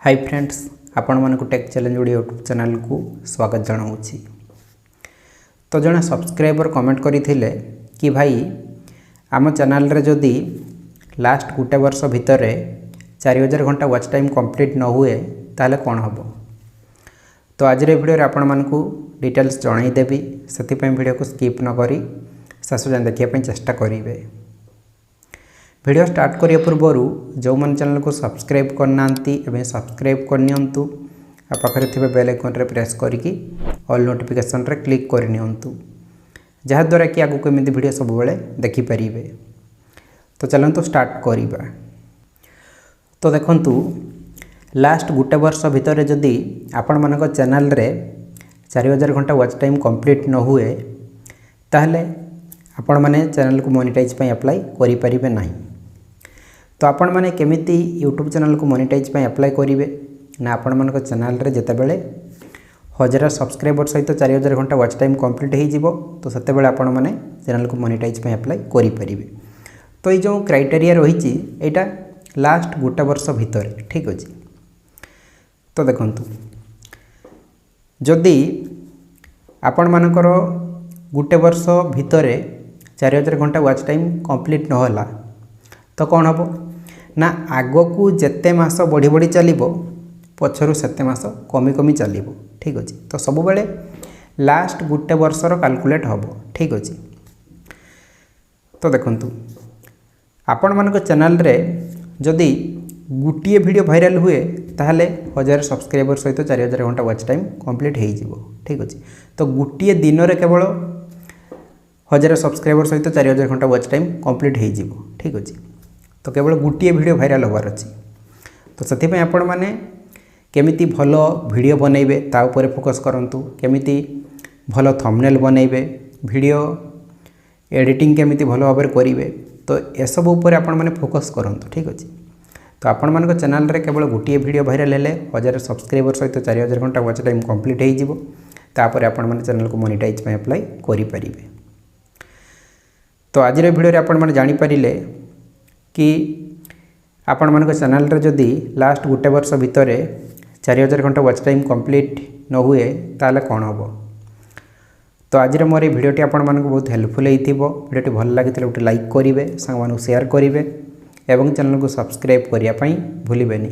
हाय friends, आपण Manak tech challenge Odia YouTube channel को स्वागत जनाऊँगी। तो जड़े सब्सक्राइबर कमेंट करते कि भाई आम चैनल रे जदि लास्ट गोटे वर्ष भितर 4000 घंटा वॉच टाइम कंप्लीट न हुए ताले कौन हम। तो आज वीडियो रे आपण मानक डिटेल्स जनईदेवी, से वीडियो को स्किप न करी शेष जाए देखा चेष्टा करेंगे। वीडियो स्टार्ट करिया पूर्व जो मन चैनल को सब्सक्राइब करना एवं सब्सक्राइब करनी पाखे थे बेल आइकन रे प्रेस करके ऑल नोटिफिकेशन रे क्लिक करनी जहाद्वारा कि आगू एमती वीडियो सब बेले देखिपारे। तो चलते स्टार्ट करवा। तो देखंतु लास्ट गोटे वर्ष भितर जदि आपण मानक चैनल रे 4000 घंटा वॉच टाइम कंप्लीट न हुए ताहले आपण माने चैनल को मोनेटाइज पे अप्लाई करि परिबे नहीं। तो आपण माने केमिति यूट्यूब चैनल को मोनेटाइज पे अप्लाई करिवे ना, आपण मानक चैनल रे जते बेले 1000 सब्सक्राइबर सहित 4000 घंटा वॉच टाइम कंप्लीट हो जिवो तो सेते बेले आपण माने चैनल को मोनेटाइज पे अप्लाई करि परिबे। तो ये जो क्राइटेरिया रही एटा लास्ट गोटे वर्ष भितर, ठीक अछि। तो देखंतु जदि आपण मानकर गोटे वर्ष भितर 4000 घंटा वॉच टाइम कंप्लीट न होला तो कौन हम ना, आग को जेते मास बढ़ी बढ़ी चलो पछरु सेते मास कमी कमी चलो, ठीक अच्छे। तो सब बेले लास्ट गोटे वर्षर कैलकुलेट हम, ठीक अच्छे। तो देखंतु आपण मानक चैनल रे जदि गोटे वीडियो वायरल हुए ताहले 1000 सब्सक्राइबर सहित 4000 घंटा वॉच टाइम कंप्लीट हो जिवो, ठीक अच्छे। तो गोटे दिन रे केवल 1000 सब्सक्राइबर सहित 4000 घंटा वॉच टाइम कंप्लीट हो जिवो, ठीक अच्छे। तो केवल गोटे वीडियो वायरल होवार अच्छी। तो से आपण मैंने केमिति भल वीडियो बनइबे ता ऊपर फोकस करंतु, केमिति भल थंबनेल बनइबे, वीडियो एडिटिंग केमिति भल भाव करेंगे, तो एसबू उपर आपण मैंने फोकस करंतु, ठीक अच्छे। तो आपण मानक चैनल रे केवल गोटे वीडियो वायरल हेले 1000 सब्सक्राइबर सहित 4000 घंटा वॉच टाइम कंप्लीट हो जिवो, तापर आपण मैंने चैनल को मोनेटाइज पे अप्लाई करि परिबे। तो आज वीडियो रे आपण मैंने जानि परिले कि आपण मानक चैनल रे जदि लास्ट गोटे वर्ष भितर 4000 घंटा वॉच टाइम कंप्लीट न हुए ताले कौन हम। तो आज मोर वीडियोटी आपण मानक बहुत हेल्पफुल होइथिबो। वीडियोटी भल लागिथिले गोटे लाइक करिवे, संग मानक शेयर करिवे एवं चैनल को सब्सक्राइब करिया पई भूलिबेनी।